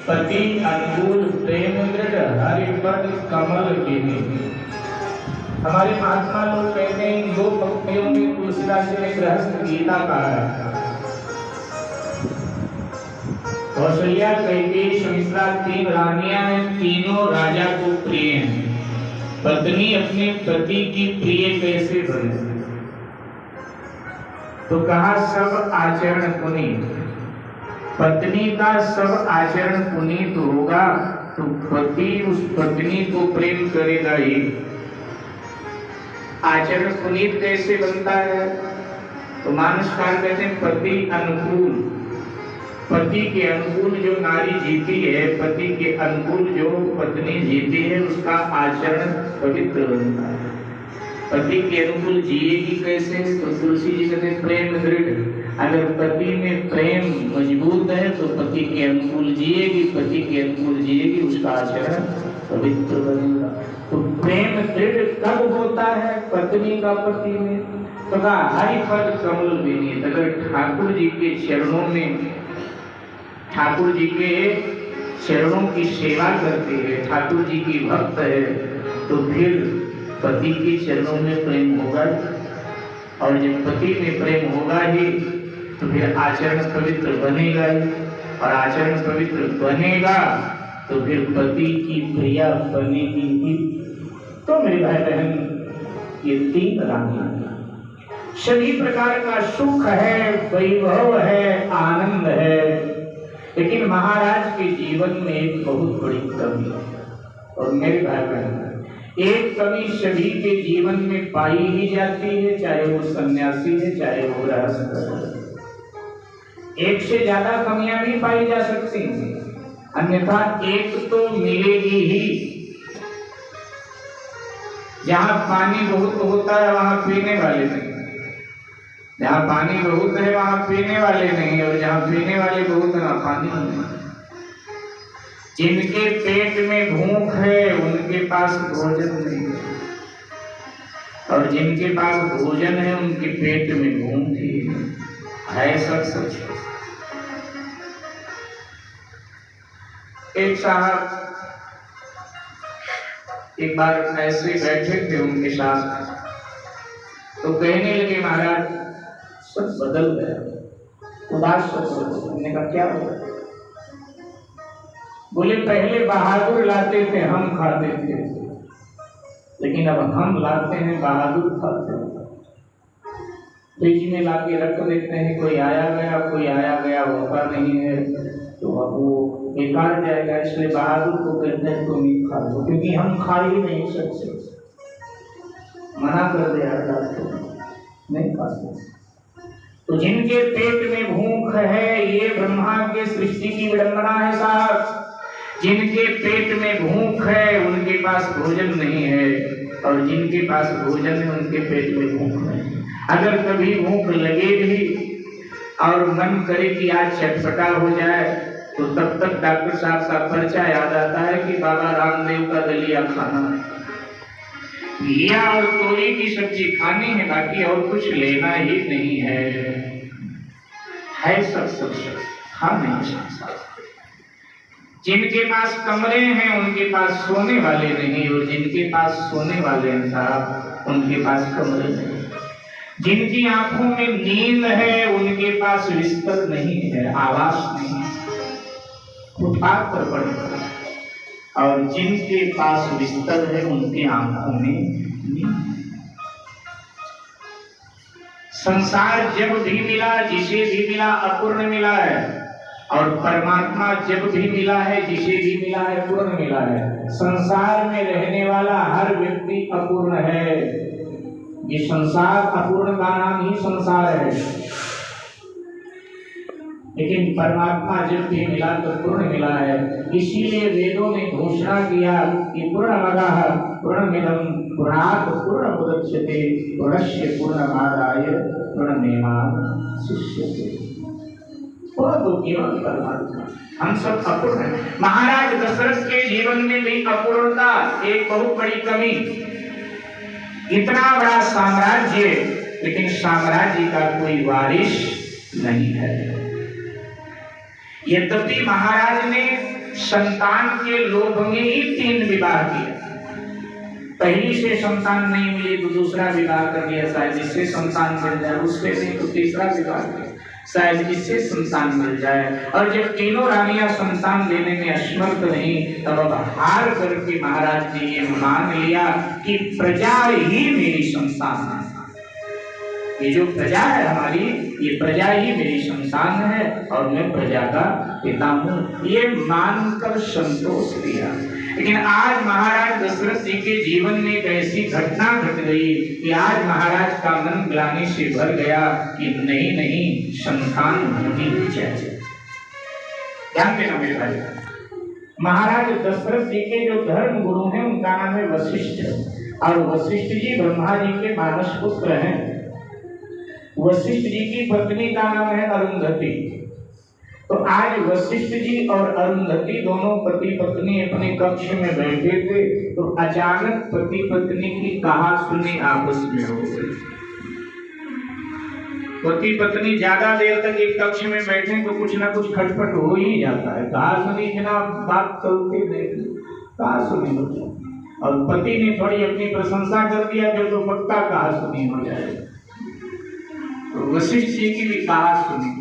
पति अनुकूल प्रेम दृढ़ हरिपद कमल गिने। हमारे महात्मा लोग कहते हैं इन दो पंक्तियों में तुलसीदास जी ने गृहस्थ गीता कहा है। कौशल्या कैकेयी सुमित्रा तीन रानियां हैं, तीनों राजा को प्रिय हैं। पत्नी अपने पति की प्रिय कैसे बने? तो कहा सब आचरण पुनीत। पत्नी का सब आचरण पुनीत होगा तो पति उस पत्नी को प्रेम करेगा ही। आचरण पुनीत कैसे बनता है? तो मानसकार कहते हैं पति अनुकूल। पति के अनुकूल जो नारी जीती है, पति के अनुकूल जो पत्नी जीती है, उसका आचरण पवित्र बनता है। पति के अनुकूल जिएगी कैसे? तो तुलसी जी कहते प्रेम दृढ़। अगर पति में प्रेम मजबूत है तो पति के अनुकूल जिएगी, पति के अनुकूल जिएगी, उसका आचरण पवित्र बनेगा। तो प्रेम दृढ़ कब होता है पत्नी का पति में? तो कहा हरिपद कमल गिने। अगर ठाकुर जी के चरणों में, ठाकुर जी के चरणों की सेवा करती है, ठाकुर जी की भक्त है, तो फिर पति के चरणों में प्रेम होगा। और जब पति में प्रेम होगा ही तो फिर आचरण पवित्र बनेगा ही। और आचरण पवित्र बनेगा तो फिर पति की प्रिया बनेगी ही। तो मेरे भाई बहन, ये तीन रानियां सभी प्रकार का सुख है, वैभव है, आनंद है, लेकिन महाराज के जीवन में एक बहुत बड़ी कमी है। और मेरे भाई बहन, एक कमी सभी के जीवन में पाई ही जाती है, चाहे वो सन्यासी है चाहे वो गृहस्थ है। एक से ज्यादा कमियां भी पाई जा सकती हैं, अन्यथा एक तो मिलेगी ही। जहां पानी बहुत होता है वहां पीने वाले नहीं, जहां पानी बहुत है वहां पीने वाले नहीं, और जहां पीने वाले बहुत है वहां पानी नहीं। जिनके पेट में भूख है उनके पास भोजन नहीं है, और जिनके पास भोजन है उनके पेट में भूख ही है। सब सच। एक साहब एक बार ऐसे बैठे थे उनके साथ, तो कहने लगे महाराज सब बदल गया, उदास सब। हमने कहा क्या हुआ? बोले पहले बहादुर लाते थे हम खाते थे, लेकिन अब हम लाते हैं बहादुर खाते हैं। फ्रिज में लाके रख देते हैं, कोई आया गया होता नहीं है, तो अब वो बेकार जाएगा, इसलिए बहादुर को कहते हैं तुम ही खा लो, क्योंकि हम खा ही नहीं सकते। मना कर दिया डॉक्टर, नहीं खा सकते। तो जिनके पेट में भूख है, ये ब्रह्मा के सृष्टि की विडंबना है साहब। जिनके पेट में भूख है उनके पास भोजन नहीं है, और जिनके पास भोजन है उनके पेट में भूख नहीं। अगर कभी भूख लगे भी और मन करे कि आज चटपटा हो जाए, तो तब तक डॉक्टर साहब का पर्चा याद आता है कि बाबा रामदेव का दलिया खाना है, घिया और तोरी की सब्जी खानी है, बाकी और कुछ लेना ही नहीं है सब खाने। जिनके पास कमरे हैं उनके पास सोने वाले नहीं, और जिनके पास सोने वाले हैं साहब उनके पास कमरे नहीं। जिनकी आंखों में नींद है उनके पास बिस्तर नहीं है, आवास नहीं, फुटपाथ पर पड़े। और जिनके पास बिस्तर है उनकी आंखों में नींद। संसार जब भी मिला, जिसे भी मिला अपूर्ण मिला है, और परमात्मा जब भी मिला है, जिसे भी मिला है पूर्ण मिला है। संसार में रहने वाला हर व्यक्ति अपूर्ण है। ये संसार अपूर्ण का नाम ही संसार है, लेकिन परमात्मा जब भी मिला तो पूर्ण मिला है। इसीलिए वेदों ने घोषणा किया कि पूर्णमदः पूर्णमिदं पूर्णात् पूर्णमुदच्यते पूर्णस्य पूर्णमादाय पूर्णमेवावशिष्यते। पूर्ण तो केवल परमात्मा, हम सब अपूर्ण हैं। महाराज दशरथ के जीवन में भी अपूर्णता एक बहुत बड़ी कमी। इतना बड़ा साम्राज्य, लेकिन साम्राज्य का कोई वारिस नहीं है। यद्यपि महाराज ने संतान के लोभ में ही 3 विवाह किया। पहली से संतान नहीं मिली तो दूसरा विवाह कर दिया, शायद इससे संतान मिल जाए, उससे नहीं तो तीसरा विवाह किया, शायद इससे संतान मिल जाए। और जब तीनों रानियां संतान देने में असमर्थ नहीं, तब अब हार करके महाराज ने ये मान लिया कि प्रजा ही मेरी संतान है। ये जो प्रजा है हमारी, ये प्रजा ही मेरी संतान है और मैं प्रजा का पिता हूँ, ये मानकर संतोष लिया। लेकिन आज महाराज दशरथ जी के जीवन में एक ऐसी घटना घट गई कि आज महाराज का मन ग्लानि से भर गया कि नहीं संतान होनी ही चाहिए। ध्यान देना मेरे भाई, महाराज दशरथ जी के जो धर्म गुरु हैं उनका नाम है वशिष्ठ, और वशिष्ठ जी ब्रह्मा जी के मानस पुत्र हैं। वशिष्ठ जी की पत्नी का नाम है अरुंधति। तो आज वशिष्ठ जी और अरुंधति दोनों पति पत्नी अपने कक्ष में बैठे थे, तो अचानक पति पत्नी की कहासुनी आपस में हो गई। पति पत्नी ज्यादा देर तक एक कक्ष में बैठे तो कुछ ना कुछ खटपट हो ही जाता है। कहासुनी बिना बात चलते देख कहासुनी हो जाए, और पति ने थोड़ी अपनी प्रशंसा कर दिया तो पक्का कहासुनी हो जाए। तो वशिष्ठ जी की भी कहासुनी।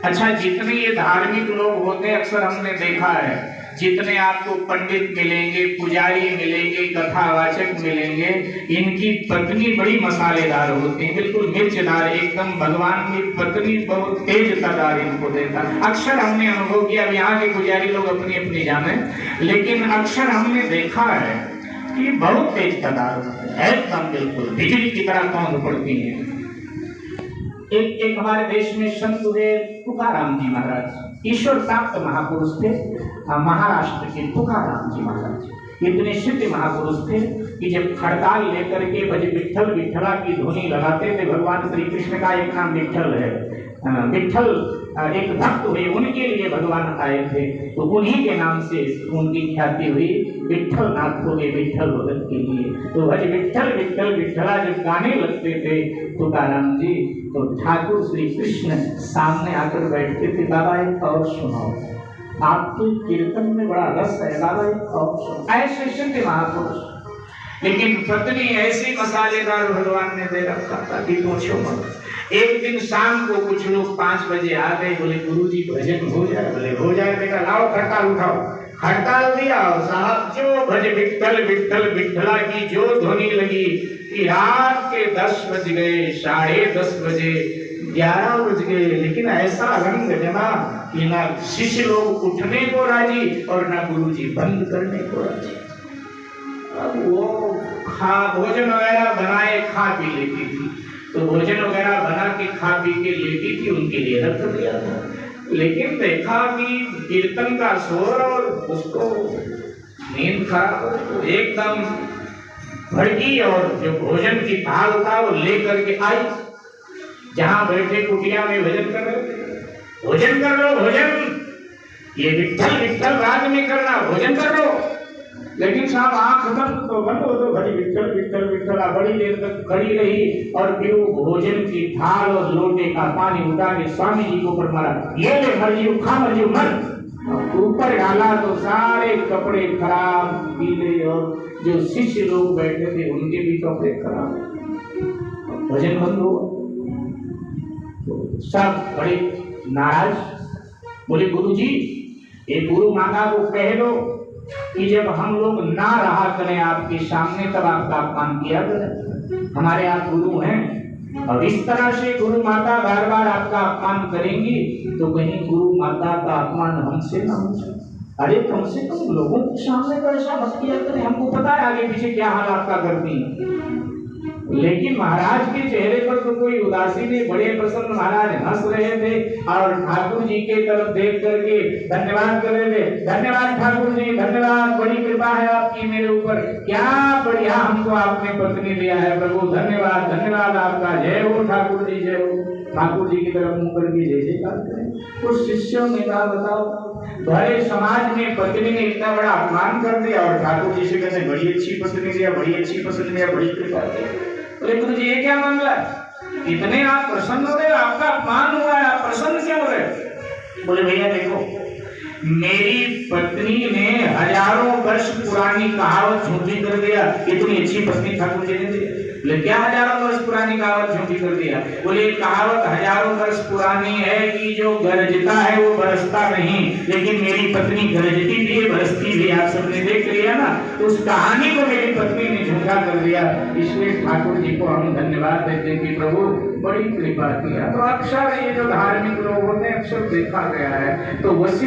अच्छा, जितने ये धार्मिक लोग होते हैं, अक्सर हमने देखा है, जितने आपको पंडित मिलेंगे, पुजारी मिलेंगे, कथावाचक मिलेंगे, इनकी पत्नी बड़ी मसालेदार होती है, बिल्कुल मिर्चदार एकदम। भगवान की पत्नी बहुत तेज तदार इनको देता। अक्सर हमने अनुभव किया, यहाँ के पुजारी लोग अपनी अपनी जाने, लेकिन अक्सर हमने देखा है कि बहुत तेज तदार होते हैं, एकदम बिल्कुल बिजली की तरह कौंध पड़ती है। एक हमारे देश में संत हुए तुकाराम जी महाराज, ईश्वर प्राप्त महापुरुष थे। महाराष्ट्र के तुकाराम जी महाराज इतने सिद्ध महापुरुष थे कि जब खड़ताल लेकर के भज विठल विठला की ध्वनि लगाते थे, भगवान श्री कृष्ण का एक नाम विठल है, विठल एक भक्त हुए, उनके लिए भगवान आए थे, तो उन्हीं के नाम से उनकी ख्याति हुई, विठल नाथ हो गए विठल भगत के लिए। तो भज विठल विठल विठला जब गाने लगते थे तुकाराम जी, तो ठाकुर श्री कृष्ण सामने आकर बैठते थे, बाबा एक और सुनाओ, आपके कीर्तन में बड़ा रस है, बाबा एक और सुनाओ। ऐसे सिद्ध महापुरुष। लेकिन पत्नी ऐसी मसालेदार भगवान ने दे रखा था कि पूछो मत। एक दिन शाम को कुछ लोग 5 बजे आ गए, बोले गुरुजी भजन हो जाए, बोले हो जाए बेटा, लाओ खड़ताल उठाओ। खड़ताल दिया और साहब जो भज विठल विठल विठला की जो ध्वनि लगी कि रात के 10 बज गए, 10:30 बजे, 11 बज गए, लेकिन ऐसा रंग जमा कि ना शिष्य लोग उठने को राजी और ना गुरुजी बंद करने को राजी। अब वो भोजन वगैरह बनाए खा पी लेती थी, तो भोजन वगैरह बना के खा पी के लेती थी, उनके लिए रख दिया था। लेकिन देखा कि कीर्तन का शोर और उसको नींद खराब, एकदम भड़की और जो भोजन की थाल था वो लेकर के आई, जहां बैठे कुटिया में भजन कर रहे थे। भोजन कर लो, भोजन, ये विठल विठल राज में करना, भोजन कर लो। लेकिन साहब आंख बंद हो तो भरी विठल विठल विठला बड़ी देर तक खड़ी रही, और फिर वो भोजन की थाल और लोटे का पानी उठा के स्वामी जी को ऊपर मारा, ये ले मर्जी खा मर्जी मर। ऊपर डाला तो सारे कपड़े खराब, गीले, और जो शिष्य लोग बैठे थे उनके भी कपड़े खराब। भजन बंद हुआ, सब बड़े नाराज, बोले गुरुजी, ये गुरु माता को कह दो कि जब हम लोग ना रहा करें आपके सामने तब आपका अपमान किया करें। हमारे आप गुरु हैं, और इस तरह से गुरु माता बार बार आपका अपमान करेंगी तो कहीं गुरु माता का अपमान हमसे ना हो जाए। अरे कम से कम लोगों के सामने तो ऐसा मत किया करें, हमको पता है आगे पीछे क्या हाल आपका करती है। लेकिन महाराज के चेहरे पर तो कोई उदासी नहीं, बड़े प्रसन्न महाराज हंस रहे थे और ठाकुर जी के तरफ देख करके धन्यवाद कर रहे थे। धन्यवाद ठाकुर जी, धन्यवाद, बड़ी कृपा है आपकी मेरे ऊपर, क्या बढ़िया हमको आपने पत्नी दिया है प्रभु, धन्यवाद धन्यवाद आपका, जय हो ठाकुर जी, जय हो। ठाकुर जी की तरफ मुंह करके जय जयकार करें। कुछ शिष्यों ने कहा बताओ, भले समाज में पत्नी ने इतना बड़ा अपमान कर दिया और ठाकुर जी से कहते बड़ी अच्छी पत्नी दिया, बड़ी अच्छी पसंद दिया, बड़ी कृपा दी। बोले गुरु जी ये क्या मामला है, इतने आप प्रसन्न हो रहे, आपका अपमान हुआ है, आप प्रसन्न क्यों हो रहे? बोले भैया देखो, मेरी पत्नी ने हजारों वर्ष पुरानी कहावत झूठी कर दिया। इतनी अच्छी पत्नी ठाकुर जी ने दी, बोले क्या हजारों वर्ष पुरानी कहावत झूठी कर दिया? बोले कहावत हजारों वर्ष पुरानी है कि जो गरजता है वो बरसता नहीं, लेकिन मेरी पत्नी गरजती भी है, बरसती भी। आप सबने देख लिया ना, तो उस कहानी को मेरी पत्नी ने झूठा कर दिया। इसलिए ठाकुर जी को हम धन्यवाद देते हैं कि प्रभु बड़ी कृपा किया। तो अक्सर ये जो धार्मिक लोग होते हैं अक्सर देखा गया है, तो वशिष्ठ